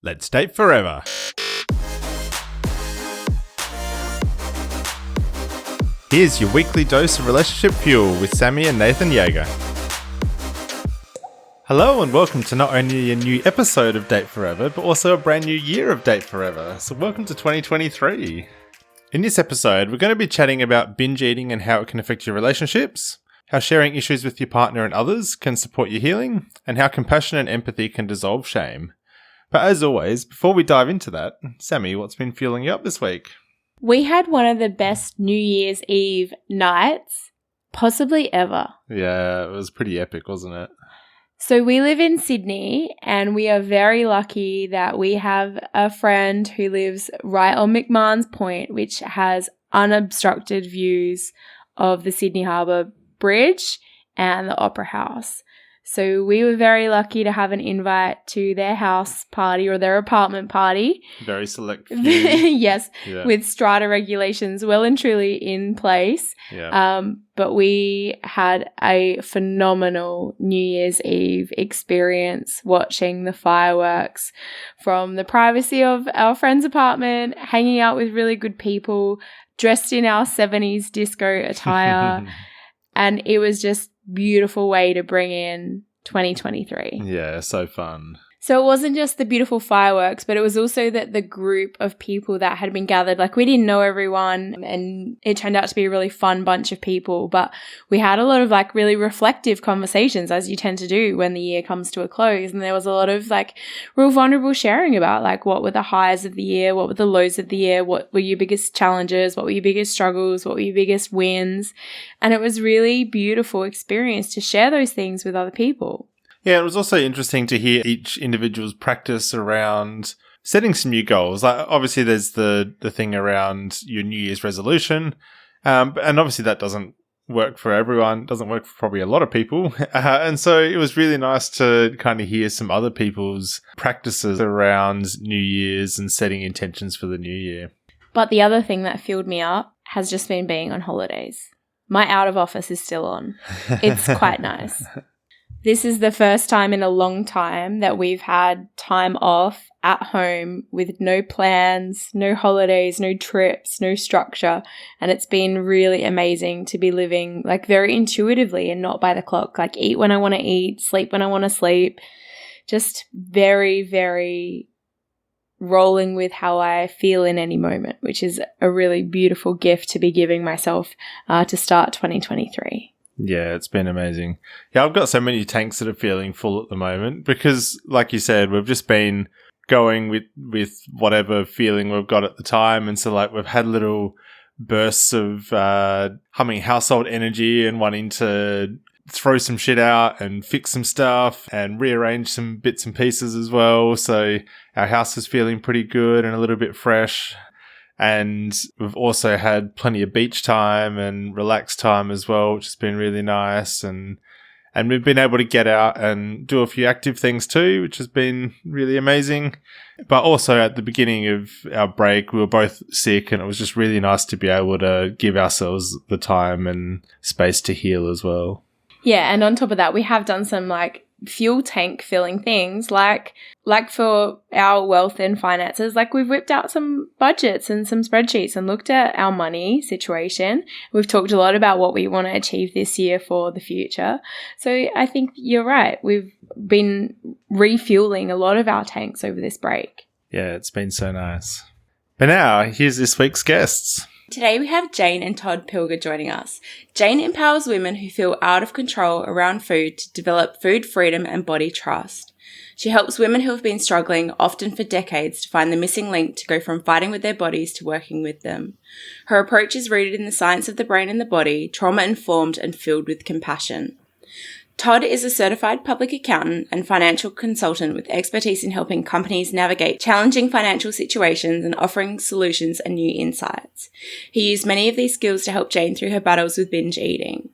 Let's date forever. Here's your weekly dose of relationship fuel with Sammy and Nathan Yeager. Hello and welcome to not only a new episode of Date Forever, but also a brand new year of Date Forever. So welcome to 2023. In this episode, we're going to be chatting about binge eating and how it can affect your relationships, how sharing issues with your partner and others can support your healing, and how compassion and empathy can dissolve shame. But as always, before we dive into that, Sammy, what's been fueling you up this week? We had one of the best New Year's Eve nights possibly ever. Yeah, it was pretty epic, wasn't it? So we live in Sydney and we are very lucky that we have a friend who lives right on McMahon's Point, which has unobstructed views of the Sydney Harbour Bridge and the Opera House. So we were very lucky to have an invite to their house party or their apartment party. Very select few. Yes, yeah. With strata regulations well and truly in place. Yeah. But we had a phenomenal New Year's Eve experience watching the fireworks from the privacy of our friend's apartment, hanging out with really good people, dressed in our 70s disco attire. And it was just beautiful way to bring in 2023. Yeah, so fun. So it wasn't just the beautiful fireworks, but it was also that the group of people that had been gathered, like we didn't know everyone and it turned out to be a really fun bunch of people, but we had a lot of like really reflective conversations as you tend to do when the year comes to a close. And there was a lot of like real vulnerable sharing about like what were the highs of the year, what were the lows of the year, what were your biggest challenges, what were your biggest struggles, what were your biggest wins. And it was really beautiful experience to share those things with other people. Yeah, it was also interesting to hear each individual's practice around setting some new goals. Like, obviously, there's the thing around your New Year's resolution, and obviously that doesn't work for everyone, doesn't work for probably a lot of people. And so it was really nice to kind of hear some other people's practices around New Year's and setting intentions for the new year. But the other thing that filled me up has just been being on holidays. My out of office is still on. It's quite nice. This is the first time in a long time that we've had time off at home with no plans, no holidays, no trips, no structure. And it's been really amazing to be living like very intuitively and not by the clock, like eat when I want to eat, sleep when I want to sleep. Just very, very rolling with how I feel in any moment, which is a really beautiful gift to be giving myself to start 2023. Yeah, it's been amazing. Yeah, I've got so many tanks that are feeling full at the moment because, like you said, we've just been going with whatever feeling we've got at the time. And so, like, we've had little bursts of humming household energy and wanting to throw some shit out and fix some stuff and rearrange some bits and pieces as well. So our house is feeling pretty good and a little bit fresh. And we've also had plenty of beach time and relaxed time as well, which has been really nice. And we've been able to get out and do a few active things too, which has been really amazing. But also at the beginning of our break, we were both sick and it was just really nice to be able to give ourselves the time and space to heal as well. Yeah, and on top of that, we have done some like fuel tank filling things like for our wealth and finances, like we've whipped out some budgets and some spreadsheets and looked at our money situation. We've talked a lot about what we want to achieve this year for the future. So I think you're right. We've been refueling a lot of our tanks over this break. Yeah, it's been so nice. But now, here's this week's guests. Today we have Jane and Todd Pilger joining us. Jane empowers women who feel out of control around food to develop food freedom and body trust. She helps women who have been struggling, often for decades, to find the missing link to go from fighting with their bodies to working with them. Her approach is rooted in the science of the brain and the body, trauma-informed and filled with compassion. Todd is a certified public accountant and financial consultant with expertise in helping companies navigate challenging financial situations and offering solutions and new insights. He used many of these skills to help Jane through her battles with binge eating.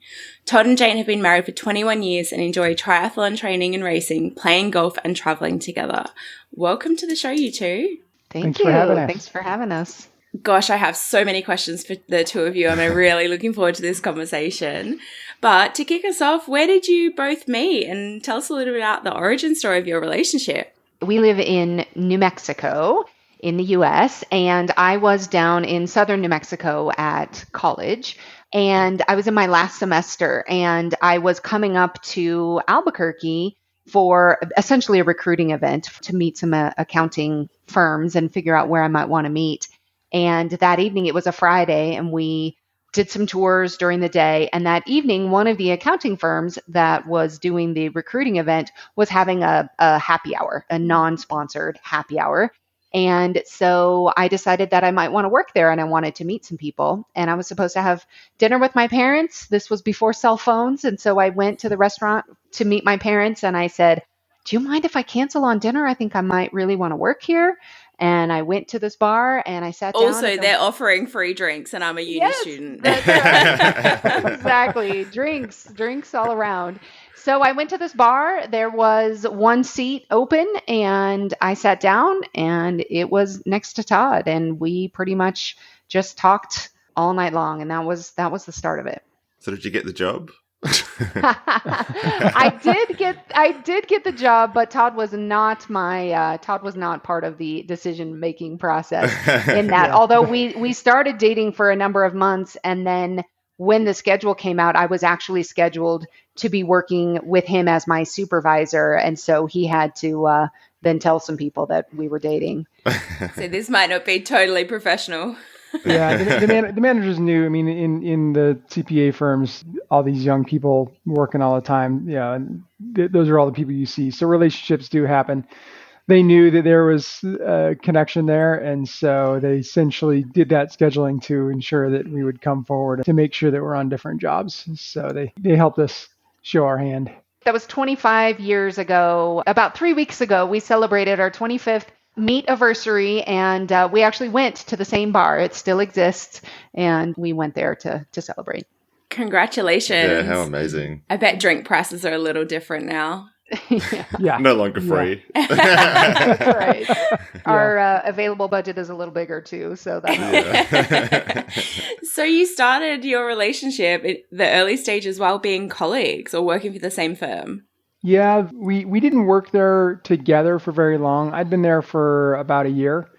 Todd and Jane have been married for 21 years and enjoy triathlon training and racing, playing golf and traveling together. Welcome to the show, you two. Thanks for having us. Thanks for having us. Gosh, I have so many questions for the two of you. I'm really looking forward to this conversation. But to kick us off, where did you both meet? And tell us a little bit about the origin story of your relationship. We live in New Mexico in the US, and I was down in southern New Mexico at college. And I was in my last semester, and I was coming up to Albuquerque for essentially a recruiting event to meet some accounting firms and figure out where I might want to meet. And that evening, it was a Friday, and we did some tours during the day. And that evening, one of the accounting firms that was doing the recruiting event was having a happy hour, a non-sponsored happy hour. And so I decided that I might want to work there and I wanted to meet some people. And I was supposed to have dinner with my parents. This was before cell phones. And so I went to the restaurant to meet my parents and I said, "Do you mind if I cancel on dinner? I think I might really want to work here." And I went to this bar and I sat down. Also, they're offering free drinks and I'm a uni student. That's right. Exactly. Drinks all around. So I went to this bar. There was one seat open and I sat down and it was next to Todd. And we pretty much just talked all night long. And that was the start of it. So did you get the job? I did get the job, but Todd was not part of the decision making process in that. Although we started dating for a number of months, and then when the schedule came out, I was actually scheduled to be working with him as my supervisor, and so he had to then tell some people that we were dating. So this might not be totally professional. Yeah, the managers knew. I mean, in the CPA firms, all these young people working all the time. Yeah, and those are all the people you see. So relationships do happen. They knew that there was a connection there, and so they essentially did that scheduling to ensure that we would come forward to make sure that we're on different jobs. So they helped us show our hand. That was 25 years ago. About 3 weeks ago, we celebrated our 25th meet anniversary, and we actually went to the same bar. It still exists, and we went there to celebrate. Congratulations. Yeah, how amazing. I bet drink prices are a little different now. Yeah. No longer free. That's right. Our available budget is a little bigger too, so that helps. So you started your relationship at the early stages while being colleagues or working for the same firm. Yeah, we didn't work there together for very long. I'd been there for about a year,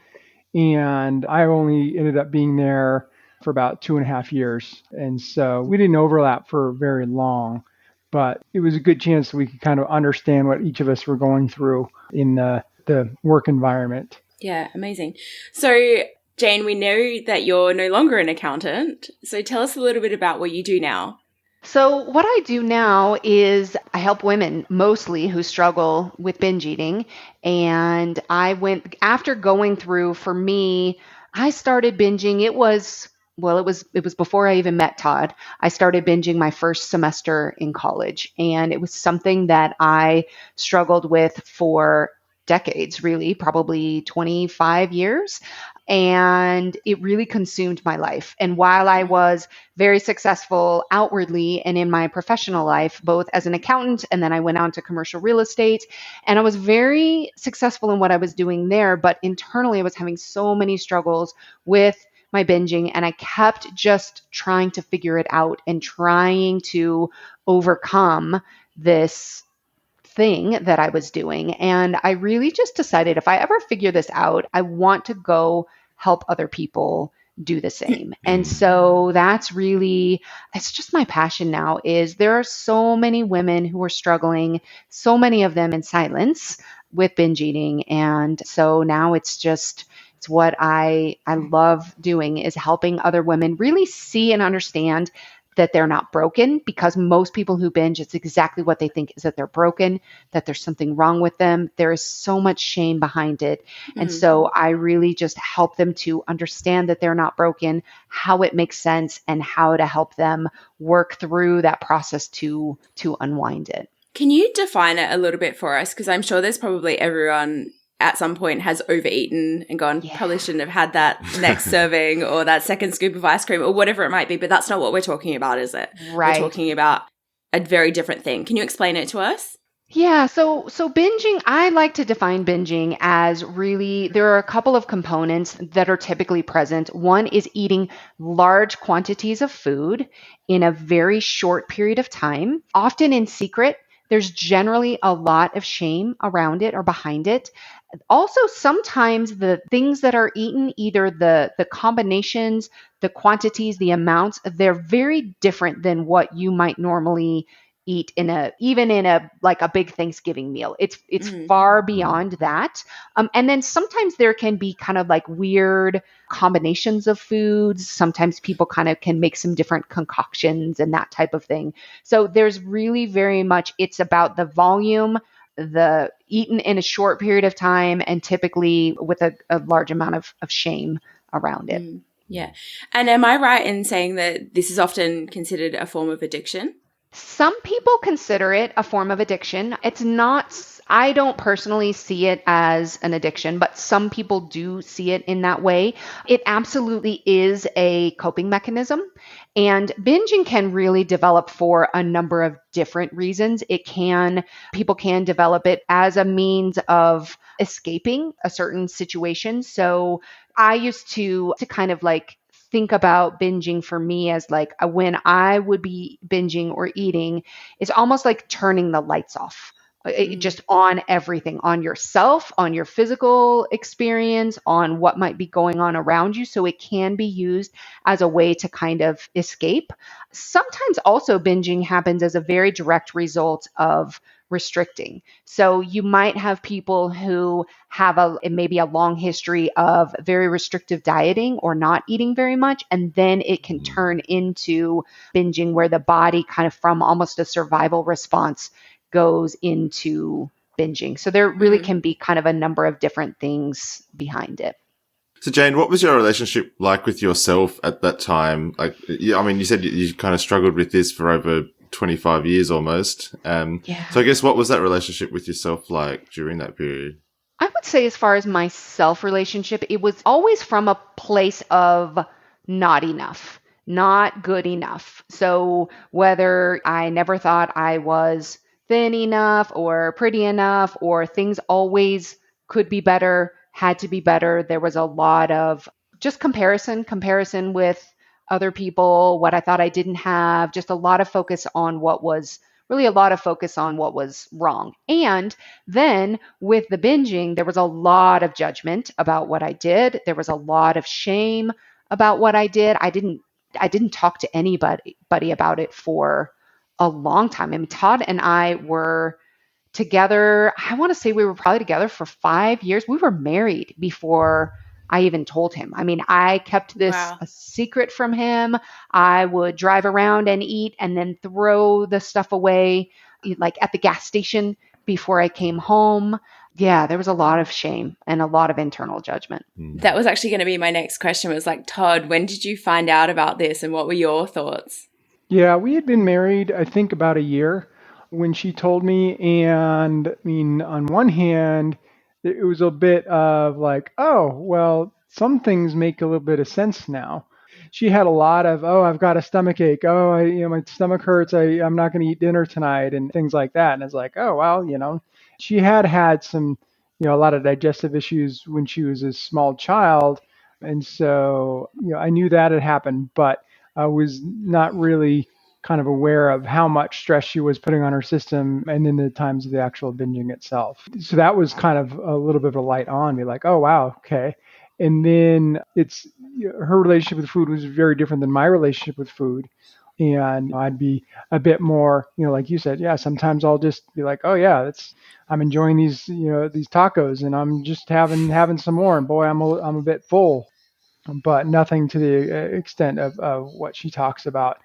and I only ended up being there for about 2.5 years. And so we didn't overlap for very long, but it was a good chance that we could kind of understand what each of us were going through in the work environment. Yeah, amazing. So, Jane, we know that you're no longer an accountant. So tell us a little bit about what you do now. So what I do now is I help women mostly who struggle with binge eating. And after going through, for me, I started binging. It was before I even met Todd. I started binging my first semester in college. And it was something that I struggled with for decades, really, probably 25 years. And it really consumed my life. And while I was very successful outwardly and in my professional life, both as an accountant, and then I went on to commercial real estate, and I was very successful in what I was doing there, but internally I was having so many struggles with my binging, and I kept just trying to figure it out and trying to overcome this thing that I was doing. And I really just decided if I ever figure this out, I want to go help other people do the same. And so it's just my passion now. Is there are so many women who are struggling, so many of them in silence with binge eating. And so now it's what I love doing, is helping other women really see and understand that they're not broken, because most people who binge, it's exactly what they think, is that they're broken, that there's something wrong with them. There is so much shame behind it. Mm-hmm. And so I really just help them to understand that they're not broken, how it makes sense, and how to help them work through that process to unwind it. Can you define it a little bit for us? Because I'm sure there's probably everyone at some point has overeaten and gone, probably shouldn't have had that next serving or that second scoop of ice cream or whatever it might be. But that's not what we're talking about, is it? Right. We're talking about a very different thing. Can you explain it to us? Yeah, so binging, I like to define binging as really, there are a couple of components that are typically present. One is eating large quantities of food in a very short period of time, often in secret, there's generally a lot of shame around it or behind it. Also, sometimes the things that are eaten, either the combinations, the quantities, the amounts, they're very different than what you might normally eat in a even in a like a big Thanksgiving meal. It's far beyond that. And then sometimes there can be kind of like weird combinations of foods. Sometimes people kind of can make some different concoctions and that type of thing. So there's really very much, it's about the volume, the eaten in a short period of time, and typically with a large amount of shame around it. Yeah. And am I right in saying that this is often considered a form of addiction? Some people consider it a form of addiction. It's not, I don't personally see it as an addiction, but some people do see it in that way. It absolutely is a coping mechanism. And binging can really develop for a number of different reasons. People can develop it as a means of escaping a certain situation. So I used to kind of like think about binging for me as like when I would be binging or eating, it's almost like turning the lights off. Just on everything, on yourself, on your physical experience, on what might be going on around you. So it can be used as a way to kind of escape. Sometimes also binging happens as a very direct result of restricting. So you might have people who have maybe a long history of very restrictive dieting or not eating very much, and then it can turn into binging where the body kind of from almost a survival response goes into binging. So there really can be kind of a number of different things behind it. So Jane, what was your relationship like with yourself at that time? Like, I mean, you said you kind of struggled with this for over 25 years almost. So I guess what was that relationship with yourself like during that period? I would say as far as my self relationship, it was always from a place of not enough, not good enough. So whether I never thought I was thin enough or pretty enough, or things always could be better, had to be better, there was a lot of just comparison with other people, what I thought I didn't have, just a lot of focus on what was really a lot of focus on what was wrong. And then with the binging, there was a lot of judgment about what I did. There was a lot of shame about what I did. I didn't talk to anybody about it for a long time. I mean, Todd and I were together. I want to say we were probably together for 5 years. We were married before I even told him. I mean, I kept this a secret from him. I would drive around and eat and then throw the stuff away, like at the gas station before I came home. Yeah, there was a lot of shame and a lot of internal judgment. That was actually going to be my next question, was like, Todd, when did you find out about this and what were your thoughts? Yeah, we had been married, I think, about a year when she told me. And I mean, on one hand, it was a bit of like, oh, well, some things make a little bit of sense now. She had a lot of, oh, I've got a stomach ache. Oh, my stomach hurts. I'm not going to eat dinner tonight and things like that. And it's like, oh, well, she had some, a lot of digestive issues when she was a small child. And so, I knew that had happened, but I was not really kind of aware of how much stress she was putting on her system and then the times of the actual binging itself. So that was kind of a little bit of a light on me, like, oh, wow, okay. And then her relationship with food was very different than my relationship with food. And I'd be a bit more, like you said, yeah, sometimes I'll just be like, oh yeah, I'm enjoying these, these tacos and I'm just having some more. And boy, I'm a bit full, but nothing to the extent of what she talks about.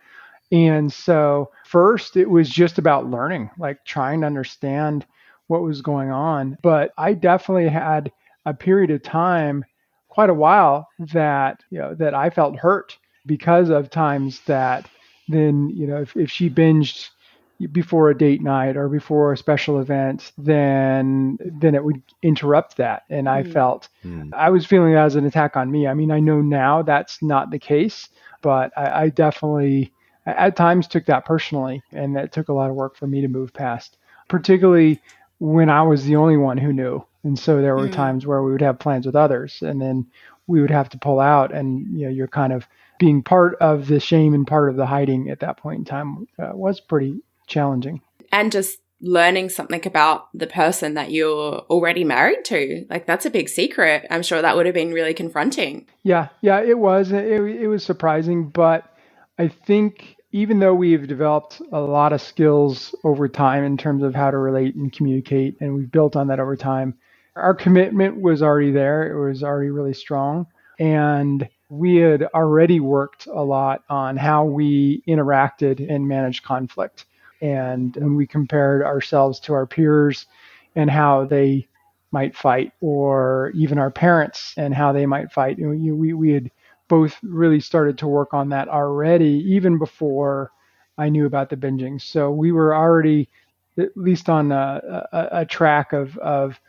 And so first it was just about learning, like trying to understand what was going on. But I definitely had a period of time, quite a while, that, that I felt hurt because of times that then, if she binged before a date night or before a special event, then it would interrupt that. And I felt I was feeling that as an attack on me. I mean, I know now that's not the case, but I definitely at times took that personally, and that took a lot of work for me to move past, particularly when I was the only one who knew. And so there were times where we would have plans with others and then we would have to pull out, and you're kind of being part of the shame and part of the hiding at that point in time was pretty challenging. And just learning something about the person that you're already married to. Like, that's a big secret. I'm sure that would have been really confronting. Yeah, it was. It was surprising, but I think even though we've developed a lot of skills over time in terms of how to relate and communicate, and we've built on that over time, our commitment was already there. It was already really strong. And we had already worked a lot on how we interacted and managed conflict. And we compared ourselves to our peers and how they might fight, or even our parents and how they might fight. We had both really started to work on that already, even before I knew about the binging. So we were already at least on a track of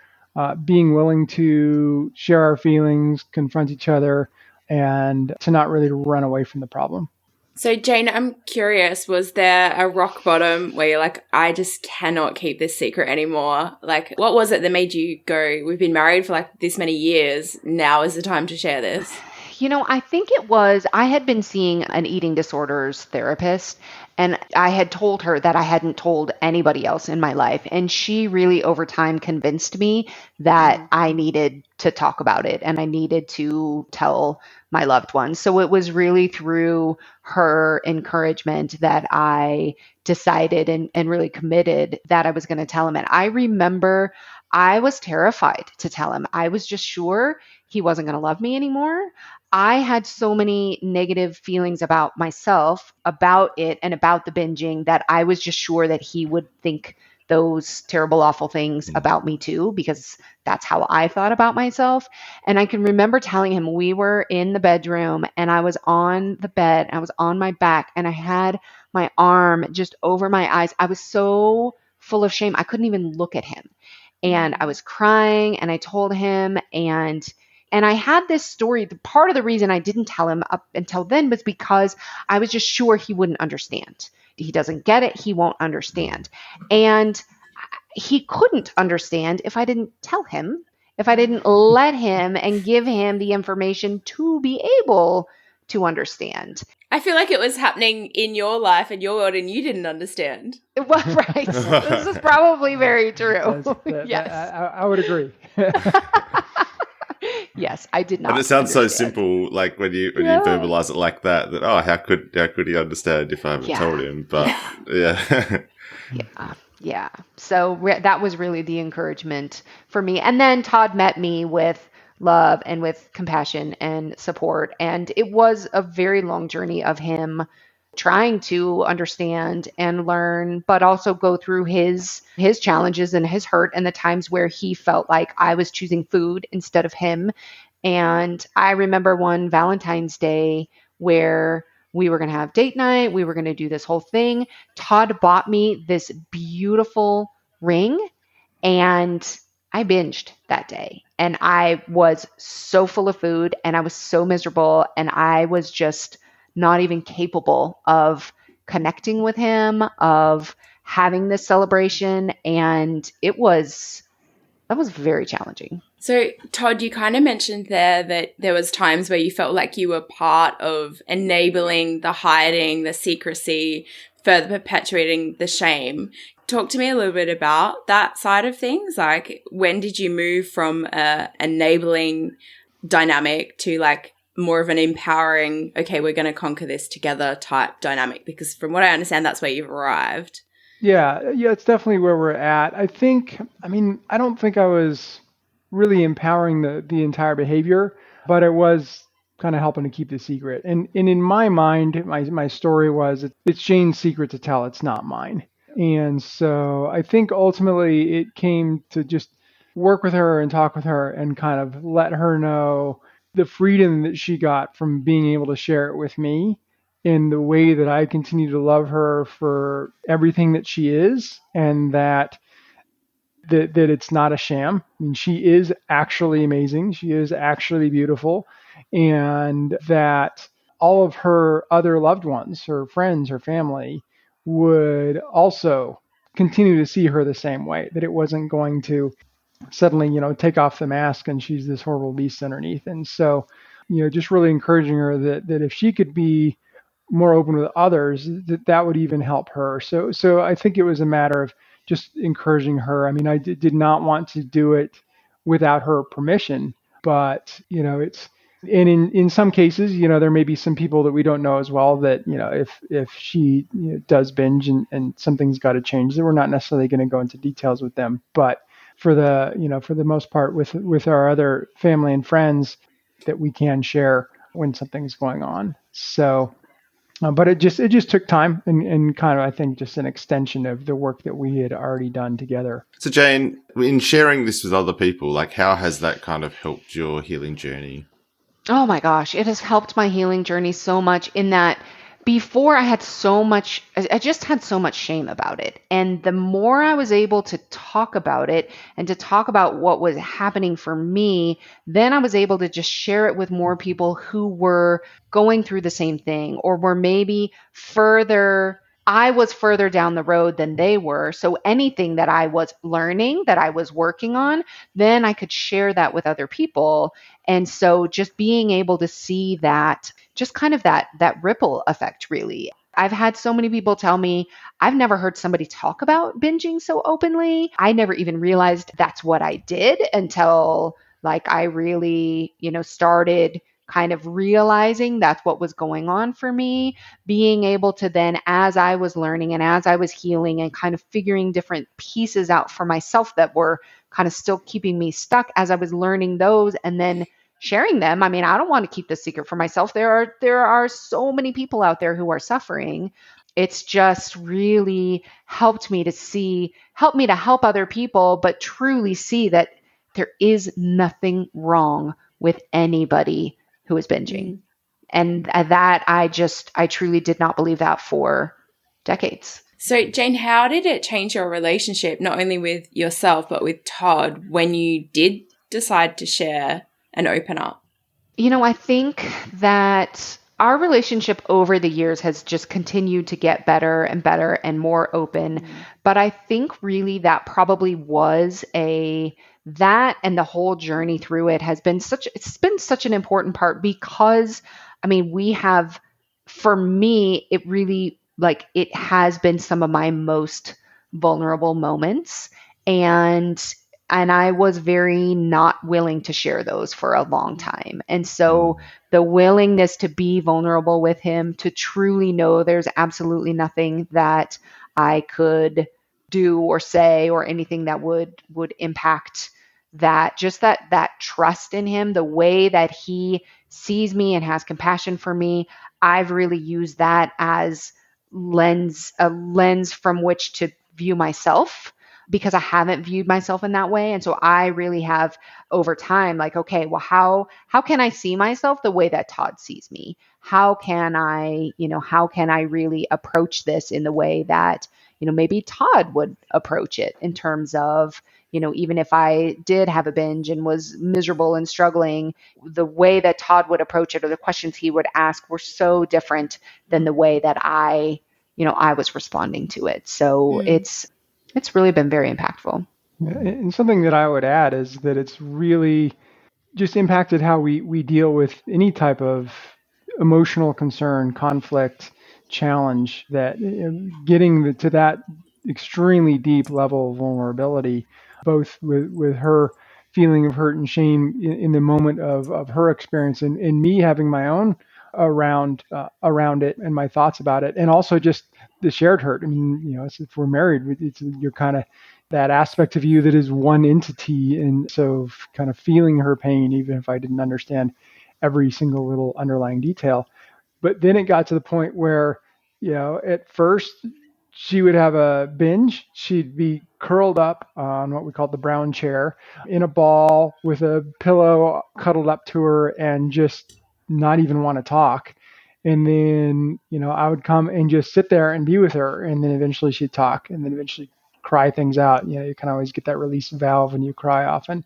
being willing to share our feelings, confront each other, and to not really run away from the problem. So, Jane, I'm curious, was there a rock bottom where you're like, I just cannot keep this secret anymore? Like, what was it that made you go, we've been married for like this many years, now is the time to share this? I think it was, I had been seeing an eating disorders therapist, and I had told her that I hadn't told anybody else in my life. And she really, over time, convinced me that I needed to talk about it and I needed to tell my loved ones. So it was really through her encouragement that I decided and really committed that I was going to tell him. And I remember I was terrified to tell him. I was just sure he wasn't going to love me anymore. I had so many negative feelings about myself, about it, and about the binging that I was just sure that he would think those terrible, awful things about me too, because that's how I thought about myself. And I can remember telling him, we were in the bedroom and I was on the bed, I was on my back, and I had my arm just over my eyes. I was so full of shame. I couldn't even look at him. And I was crying, and I told him, and I had this story. Part of the reason I didn't tell him up until then was because I was just sure he wouldn't understand. He doesn't get it. He won't understand. And he couldn't understand if I didn't tell him, if I didn't let him and give him the information to be able to understand. I feel like it was happening in your life and your world and you didn't understand. Well, right. This is probably very true. Yes. I would agree. Yes, I did not. And it sounds understand. so simple, like when you verbalize it like that. How could he understand if I haven't told him? But yeah. So that was really the encouragement for me. And then Todd met me with love and with compassion and support, and it was a very long journey of him trying to understand and learn, but also go through his challenges and his hurt and the times where he felt like I was choosing food instead of him. And I remember one Valentine's Day where we were going to have date night. We were going to do this whole thing. Todd bought me this beautiful ring, and I binged that day. And I was so full of food, and I was so miserable, and I was just not even capable of connecting with him, of having this celebration. And that was very challenging. So, Todd, you kind of mentioned there that there was times where you felt like you were part of enabling the hiding, the secrecy, further perpetuating the shame. Talk to me a little bit about that side of things. Like, when did you move from a enabling dynamic to like more of an empowering, okay, we're going to conquer this together type dynamic? Because from what I understand, that's where you've arrived. Yeah, it's definitely where we're at. I don't think I was really empowering the entire behavior, but it was kind of helping to keep the secret. And in my mind, my story was, it's Jane's secret to tell, it's not mine. And so I think ultimately it came to just work with her and talk with her and kind of let her know the freedom that she got from being able to share it with me, in the way that I continue to love her for everything that she is, and that it's not a sham. I mean, she is actually amazing. She is actually beautiful. And that all of her other loved ones, her friends, her family, would also continue to see her the same way, that it wasn't going to suddenly, take off the mask and she's this horrible beast underneath. And so, just really encouraging her that if she could be more open with others, that would even help her. So I think it was a matter of just encouraging her. I mean, I did not want to do it without her permission, but it's, and in some cases, there may be some people that we don't know as well that, if she does binge and something's got to change, that we're not necessarily going to go into details with them. But for the most part, with our other family and friends, that we can share when something's going on. So, but it just took time and kind of, I think, just an extension of the work that we had already done together. So Jane, in sharing this with other people, like how has that kind of helped your healing journey? Oh my gosh, it has helped my healing journey so much in that before I just had so much shame about it. And the more I was able to talk about it and to talk about what was happening for me, then I was able to just share it with more people who were going through the same thing or were maybe I was further down the road than they were. So anything that I was learning, that I was working on, then I could share that with other people. And so just being able to see that, just kind of that ripple effect, really. I've had so many people tell me, I've never heard somebody talk about binging so openly. I never even realized that's what I did until like I really, started kind of realizing that's what was going on for me. Being able to then, as I was learning and as I was healing and kind of figuring different pieces out for myself that were kind of still keeping me stuck, as I was learning those and then sharing them. I mean, I don't want to keep this secret for myself. There are so many people out there who are suffering. It's just really helped me to help other people, but truly see that there is nothing wrong with anybody who is binging. And that I truly did not believe that for decades. So, Jane, how did it change your relationship, not only with yourself, but with Todd, when you did decide to share and open up? I think that our relationship over the years has just continued to get better and better and more open. But I think really that probably was that and the whole journey through it it's been such an important part because, I mean, for me, it really, like, it has been some of my most vulnerable moments. And I was very not willing to share those for a long time. And so the willingness to be vulnerable with him, to truly know there's absolutely nothing that I could do or say or anything that would impact that, just that trust in him, the way that he sees me and has compassion for me. I've really used that as a lens from which to view myself, because I haven't viewed myself in that way. And so I really have over time, like, okay, well, how can I see myself the way that Todd sees me? How can I really approach this in the way that, maybe Todd would approach it, in terms of, even if I did have a binge and was miserable and struggling, the way that Todd would approach it or the questions he would ask were so different than the way that I was responding to it. So it's really been very impactful. And something that I would add is that it's really just impacted how we deal with any type of emotional concern, conflict, challenge, that getting to that extremely deep level of vulnerability, both with her feeling of hurt and shame in the moment of her experience, and me having my own around it and my thoughts about it, and also just the shared hurt. I mean, if we're married, you're kind of that aspect of you that is one entity, and so kind of feeling her pain, even if I didn't understand every single little underlying detail. But then it got to the point where, at first she would have a binge. She'd be curled up on what we called the brown chair in a ball with a pillow cuddled up to her and just not even want to talk. And then, I would come and just sit there and be with her. And then eventually she'd talk, and then eventually cry things out. You can always get that release valve when you cry often.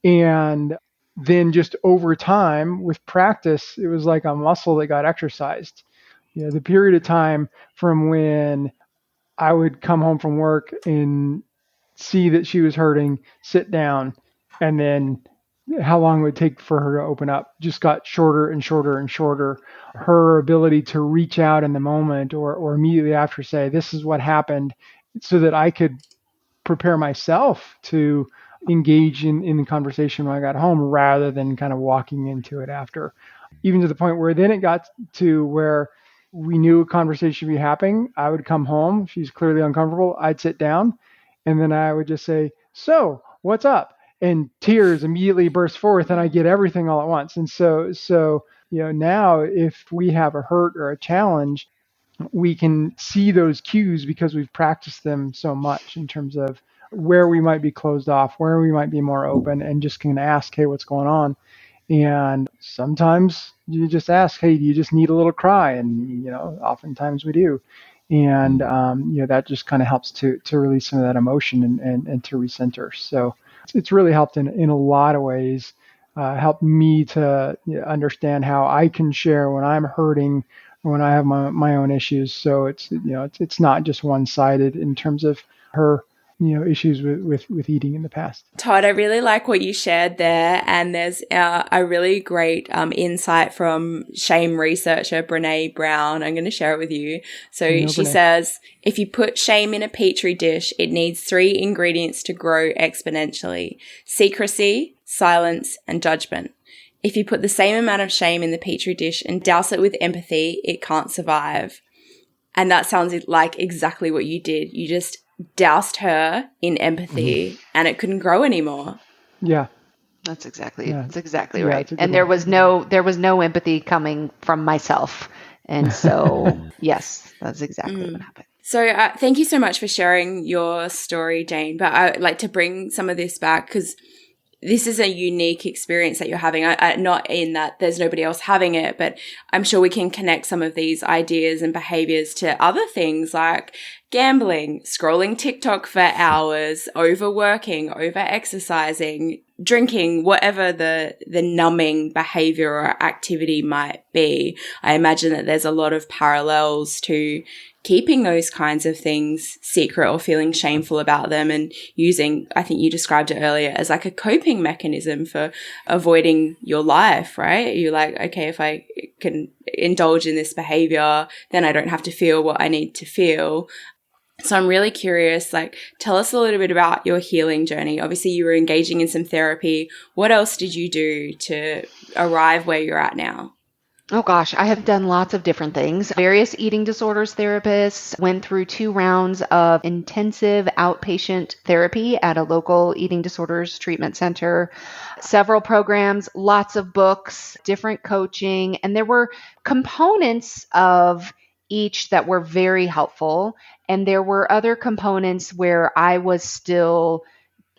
And then just over time with practice, it was like a muscle that got exercised. The period of time from when I would come home from work and see that she was hurting, sit down, and then how long it would take for her to open up just got shorter and shorter and shorter. Her ability to reach out in the moment or immediately after say, this is what happened, so that I could prepare myself to engage in the conversation when I got home rather than kind of walking into it after. Even to the point where then it got to where we knew a conversation would be happening. I would come home. She's clearly uncomfortable. I'd sit down and then I would just say, "So what's up?" And tears immediately burst forth and I get everything all at once. And so, now if we have a hurt or a challenge, we can see those cues because we've practiced them so much in terms of where we might be closed off, where we might be more open, and just can ask, "Hey, what's going on?" And sometimes you just ask, "Hey, do you just need a little cry?" And oftentimes we do. And that just kind of helps to release some of that emotion and to recenter. So it's really helped in a lot of ways. Helped me to understand how I can share when I'm hurting, when I have my own issues. So it's not just one-sided in terms of her issues with eating in the past. Todd, I really like what you shared there. And there's a really great insight from shame researcher Brene Brown. I'm going to share it with you. So she says, if you put shame in a petri dish, it needs 3 ingredients to grow exponentially: secrecy, silence, and judgment. If you put the same amount of shame in the petri dish and douse it with empathy, it can't survive. And that sounds like exactly what you did. You just doused her in empathy and it couldn't grow anymore. Yeah. That's exactly right. That's and there was no empathy coming from myself. And so, yes, that's exactly what happened. So thank you so much for sharing your story, Jane. But I'd like to bring some of this back because this is a unique experience that you're having. Not in that there's nobody else having it, but I'm sure we can connect some of these ideas and behaviors to other things like gambling, scrolling TikTok for hours, overworking, over-exercising, drinking, whatever the numbing behavior or activity might be. I imagine that there's a lot of parallels to keeping those kinds of things secret or feeling shameful about them and using, I think you described it earlier, as like a coping mechanism for avoiding your life, right? You're like, okay, if I can indulge in this behavior, then I don't have to feel what I need to feel. So I'm really curious, tell us a little bit about your healing journey. Obviously, you were engaging in some therapy. What else did you do to arrive where you're at now? Oh gosh, I have done lots of different things. Various eating disorders therapists, went through 2 rounds of intensive outpatient therapy at a local eating disorders treatment center, several programs, lots of books, different coaching, and there were components of each that were very helpful. And there were other components where I was still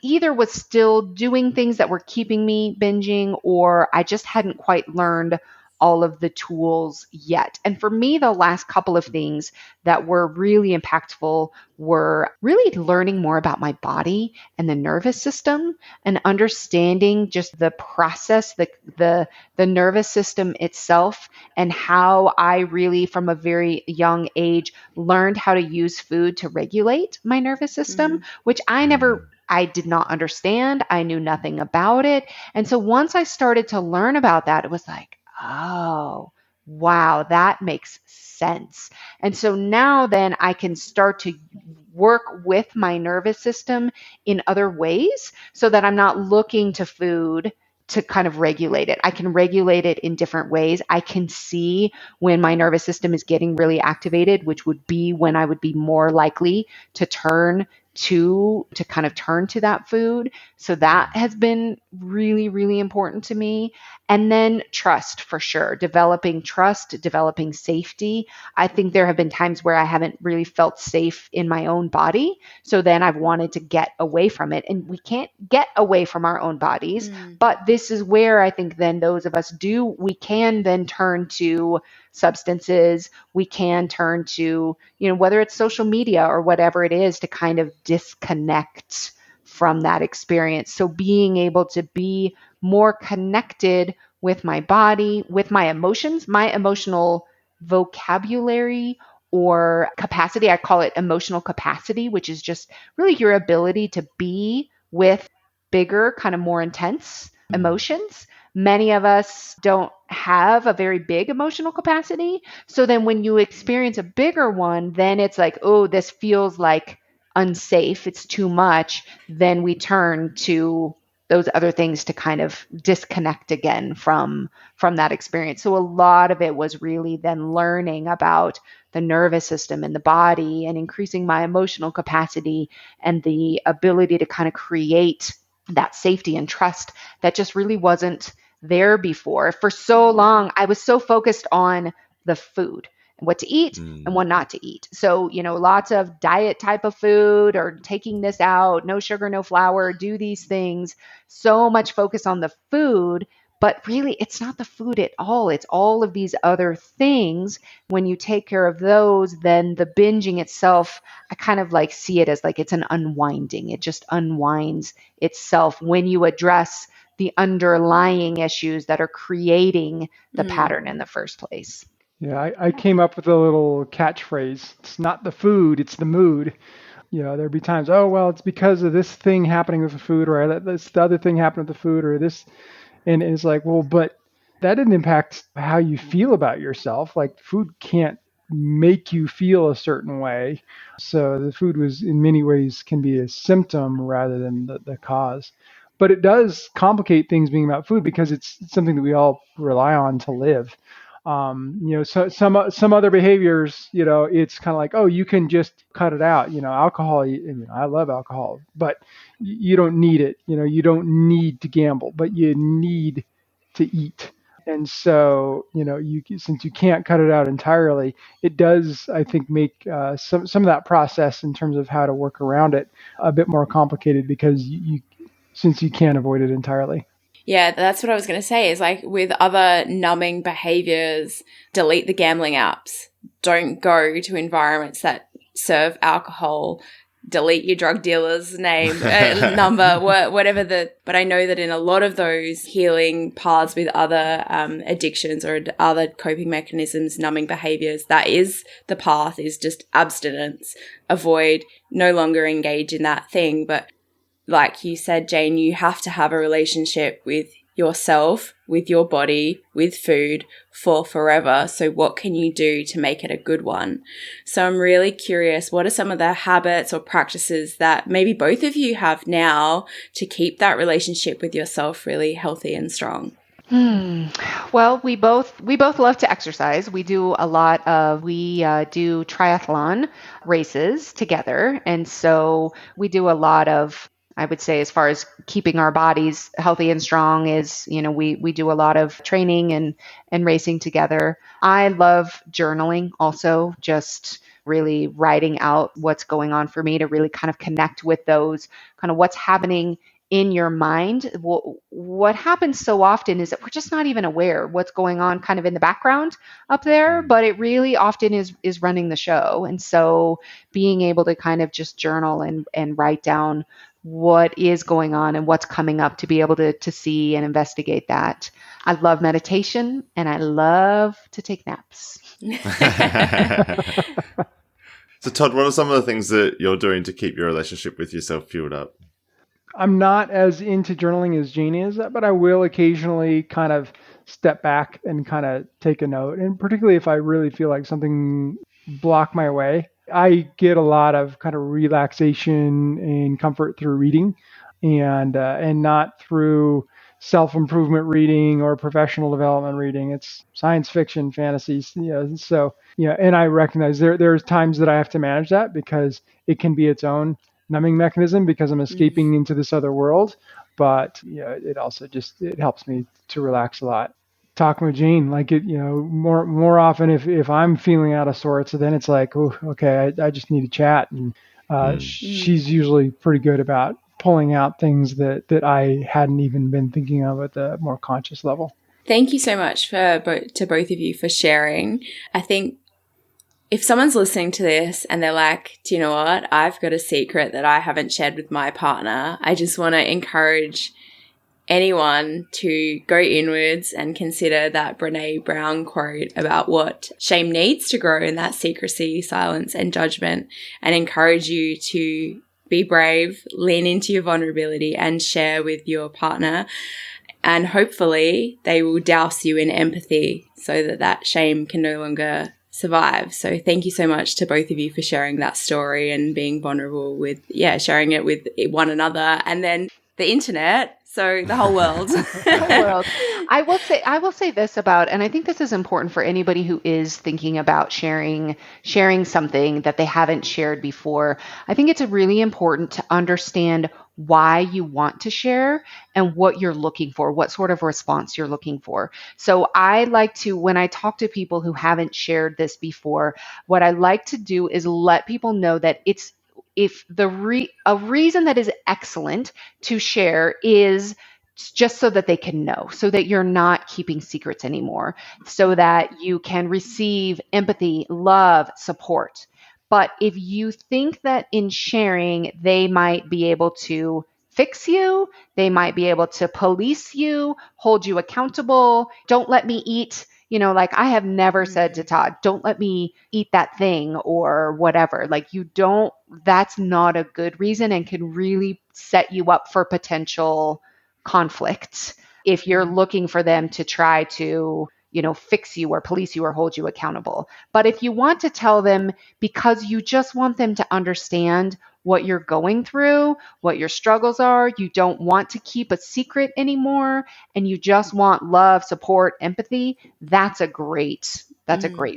doing things that were keeping me binging, or I just hadn't quite learned all of the tools yet. And for me, the last couple of things that were really impactful were really learning more about my body and the nervous system and understanding just the process, the nervous system itself, and how I really, from a very young age, learned how to use food to regulate my nervous system, which I did not understand. I knew nothing about it. And so once I started to learn about that, it was like, oh, wow, that makes sense. And so now then I can start to work with my nervous system in other ways so that I'm not looking to food to kind of regulate it. I can regulate it in different ways. I can see when my nervous system is getting really activated, which would be when I would be more likely to turn to that food. So that has been really, really important to me. And then trust, for sure. Developing trust, developing safety. I think there have been times where I haven't really felt safe in my own body. So then I've wanted to get away from it. And we can't get away from our own bodies. But this is where I think then those of us we can then turn to substances. We can turn to, whether it's social media or whatever it is, to kind of disconnect from that experience. So being able to be more connected with my body, with my emotions, my emotional vocabulary or capacity. I call it emotional capacity, which is just really your ability to be with bigger, kind of more intense emotions. Many of us don't have a very big emotional capacity. So then when you experience a bigger one, then it's like, oh, this feels like unsafe, it's too much, then we turn to those other things to kind of disconnect again from that experience. So a lot of it was really then learning about the nervous system and the body and increasing my emotional capacity and the ability to kind of create that safety and trust that just really wasn't there before. For so long, I was so focused on the food and what to eat and what not to eat. So, lots of diet type of food or taking this out, no sugar, no flour, do these things. So much focus on the food, but really it's not the food at all. It's all of these other things. When you take care of those, then the binging itself, I kind of like see it as like it's an unwinding. It just unwinds itself when you address the underlying issues that are creating the pattern in the first place. Yeah, I came up with a little catchphrase. It's not the food, it's the mood. There'd be times, oh, well, it's because of this thing happening with the food, or this the other thing happened with the food, or this. And it's like, well, but that didn't impact how you feel about yourself. Like, food can't make you feel a certain way. So the food was, in many ways, can be a symptom rather than the cause. But it does complicate things being about food because it's something that we all rely on to live. So some other behaviors, it's kind of like, oh, you can just cut it out. Alcohol, I love alcohol, but you don't need it. You don't need to gamble, but you need to eat. And so, since you can't cut it out entirely, it does, I think, make some of that process in terms of how to work around it a bit more complicated because since you can't avoid it entirely. Yeah, that's what I was going to say is like with other numbing behaviors, delete the gambling apps. Don't go to environments that serve alcohol. Delete your drug dealer's name, number, whatever but I know that in a lot of those healing paths with other addictions or other coping mechanisms, numbing behaviors, that is the path, is just abstinence, avoid, no longer engage in that thing. But like you said, Jane, you have to have a relationship with yourself, with your body, with food for forever. So what can you do to make it a good one? So I'm really curious, what are some of the habits or practices that maybe both of you have now to keep that relationship with yourself really healthy and strong? Well, we both love to exercise. We do triathlon races together. And so we do a lot of, I would say, as far as keeping our bodies healthy and strong is, we do a lot of training and racing together. I love journaling also, just really writing out what's going on for me to really kind of connect with those kind of what's happening in your mind. What happens so often is that we're just not even aware what's going on kind of in the background up there, but it really often is running the show. And so being able to kind of just journal and write down what is going on and what's coming up to be able to see and investigate that. I love meditation and I love to take naps. So Todd, what are some of the things that you're doing to keep your relationship with yourself fueled up? I'm not as into journaling as Jane is, but I will occasionally kind of step back and kind of take a note. And particularly if I really feel like something blocked my way, I get a lot of kind of relaxation and comfort through reading and not through self-improvement reading or professional development reading. It's science fiction, fantasies. So, and I recognize there's times that I have to manage that because it can be its own numbing mechanism because I'm escaping into this other world. But it also it helps me to relax a lot. Talking with Jane, like more often if I'm feeling out of sorts, then it's like, oh, okay, I just need to chat. And she's usually pretty good about pulling out things that I hadn't even been thinking of at the more conscious level. Thank you so much to both of you for sharing. I think if someone's listening to this and they're like, do you know what? I've got a secret that I haven't shared with my partner. I just want to encourage anyone to go inwards and consider that Brené Brown quote about what shame needs to grow in that secrecy, silence, and judgment, and encourage you to be brave, lean into your vulnerability and share with your partner. And hopefully they will douse you in empathy so that shame can no longer survive. So thank you so much to both of you for sharing that story and being vulnerable with, sharing it with one another and then the internet. So the whole world. I will say this about, and I think this is important for anybody who is thinking about sharing something that they haven't shared before. I think it's really important to understand why you want to share and what you're looking for, what sort of response you're looking for. So I like to, when I talk to people who haven't shared this before, what I like to do is let people know that it's, if a reason that is excellent to share is just so that they can know, so that you're not keeping secrets anymore, so that you can receive empathy, love, support. But if you think that in sharing, they might be able to fix you, they might be able to police you, hold you accountable, don't let me eat, like I have never said to Todd, don't let me eat that thing or whatever. Like that's not a good reason and can really set you up for potential conflicts if you're looking for them to try to, fix you or police you or hold you accountable. But if you want to tell them because you just want them to understand what you're going through, what your struggles are, you don't want to keep a secret anymore, and you just want love, support, empathy, that's a great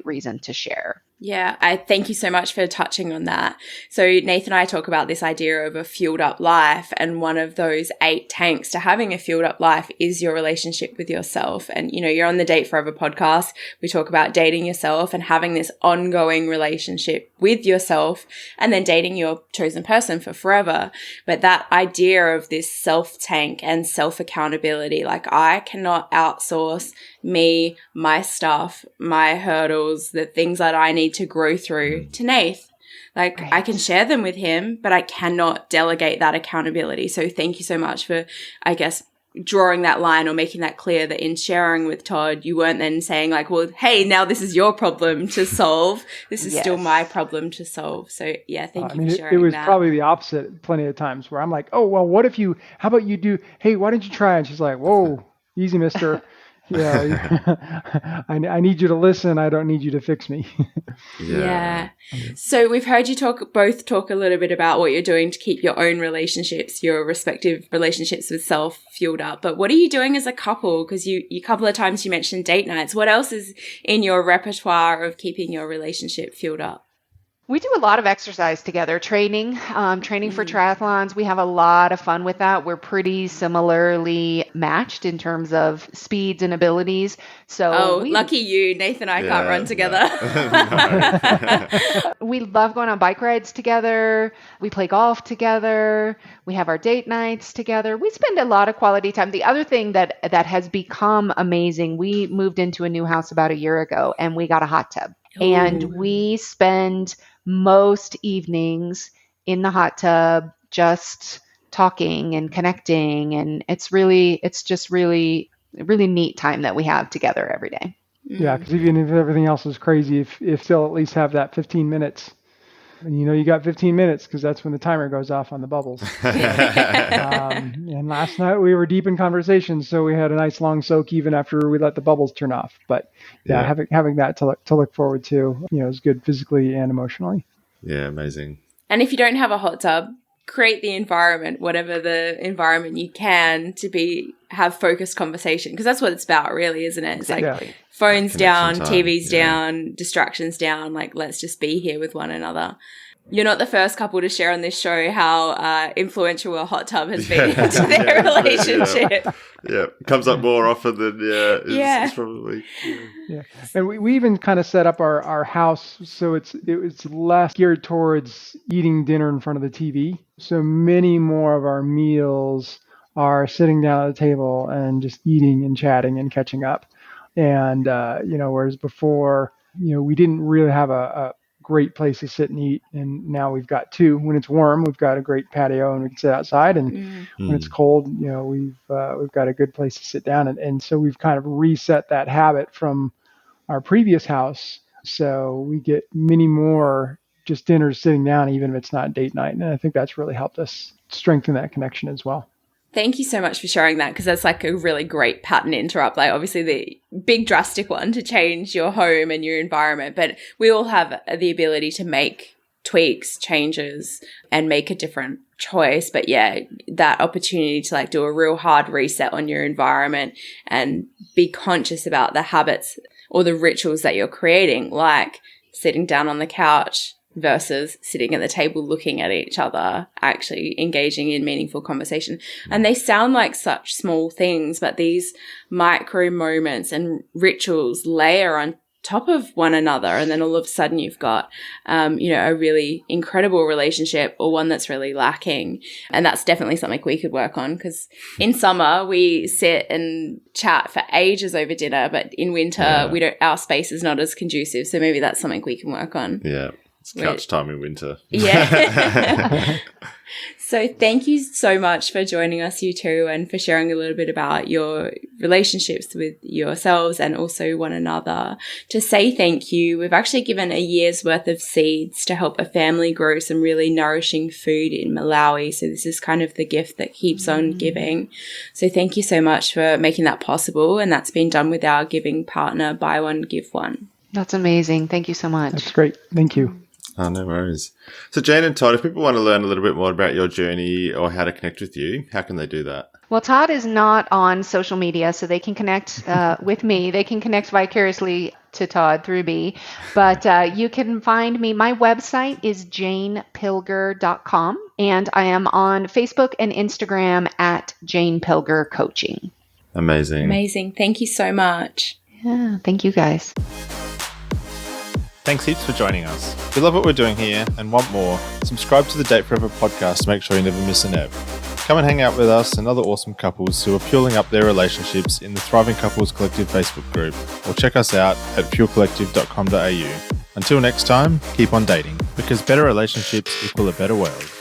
reason to share. Yeah, I thank you so much for touching on that. So Nathan and I talk about this idea of a fueled up life, and one of those 8 tanks to having a fueled up life is your relationship with yourself. And, you're on the Date Forever podcast. We talk about dating yourself and having this ongoing relationship with yourself and then dating your chosen person for forever. But that idea of this self tank and self accountability, like I cannot outsource me, my stuff, my hurdles, the things that I need to grow through to Nath. Like I can share them with him, but I cannot delegate that accountability. So thank you so much for, I guess, drawing that line or making that clear that in sharing with Todd, you weren't then saying like, well, hey, now this is your problem to solve. This is still my problem to solve. So yeah, thank you for sharing that. It was probably the opposite plenty of times where I'm like, oh, well, how about you do, hey, why don't you try? And she's like, whoa, easy, mister. Yeah, I need you to listen. I don't need you to fix me. Yeah. So we've heard you both talk a little bit about what you're doing to keep your own relationships, your respective relationships with self fueled up. But what are you doing as a couple? Because you couple of times you mentioned date nights. What else is in your repertoire of keeping your relationship fueled up? We do a lot of exercise together, training for triathlons. We have a lot of fun with that. We're pretty similarly matched in terms of speeds and abilities. So lucky you. Nathan and I can't run together. We love going on bike rides together. We play golf together. We have our date nights together. We spend a lot of quality time. The other thing that has become amazing, we moved into a new house about a year ago and we got a hot tub. And we spend most evenings in the hot tub just talking and connecting. And it's just really, really neat time that we have together every day. Yeah, because even if everything else is crazy, if still at least have that 15 minutes. And you got 15 minutes because that's when the timer goes off on the bubbles. And last night we were deep in conversation, so we had a nice long soak even after we let the bubbles turn off. But having that to look forward to, is good physically and emotionally. Yeah, amazing. And if you don't have a hot tub, create the environment, whatever the environment you can, to have focused conversation, because that's what it's about, really, isn't it? It's like phones down, TVs down, distractions down. Like, let's just be here with one another. You're not the first couple to share on this show how influential a hot tub has been to their relationship. Yeah, comes up more often than it's probably. Yeah, and we even kind of set up our house so it's less geared towards eating dinner in front of the TV. So many more of our meals are sitting down at the table and just eating and chatting and catching up. And whereas before, we didn't really have a great place to sit and eat, and now we've got 2. When it's warm, we've got a great patio and we can sit outside, and when it's cold, we've got a good place to sit down, and so we've kind of reset that habit from our previous house, so we get many more just dinners sitting down, even if it's not date night, and I think that's really helped us strengthen that connection as well. Thank you so much for sharing that, because that's like a really great pattern interrupt. Like obviously the big drastic one to change your home and your environment, but we all have the ability to make tweaks, changes, and make a different choice. But yeah, that opportunity to like do a real hard reset on your environment and be conscious about the habits or the rituals that you're creating, like sitting down on the couch versus sitting at the table looking at each other, actually engaging in meaningful conversation. And they sound like such small things, but these micro moments and rituals layer on top of one another, and then all of a sudden you've got a really incredible relationship, or one that's really lacking. And that's definitely something we could work on, because in summer we sit and chat for ages over dinner, but in winter our space is not as conducive, so maybe that's something we can work on. It's couch time in winter. Yeah. So thank you so much for joining us, you two, and for sharing a little bit about your relationships with yourselves and also one another. To say thank you, we've actually given a year's worth of seeds to help a family grow some really nourishing food in Malawi. So this is kind of the gift that keeps on giving. So thank you so much for making that possible. And that's been done with our giving partner, Buy One, Give One. That's amazing. Thank you so much. That's great. Thank you. Oh, no worries. So Jane and Todd, if people want to learn a little bit more about your journey or how to connect with you, how can they do that? Well, Todd is not on social media, so they can connect with me. They can connect vicariously to Todd through me. But you can find me. My website is janepilger.com, and I am on Facebook and Instagram at Jane Pilger Coaching. Amazing. Thank you so much. Yeah, thank you guys. Thanks heaps for joining us. If you love what we're doing here and want more, subscribe to the Date Forever podcast to make sure you never miss an ep. Come and hang out with us and other awesome couples who are fueling up their relationships in the Thriving Couples Collective Facebook group, or check us out at fuelcollective.com.au. Until next time, keep on dating, because better relationships equal a better world.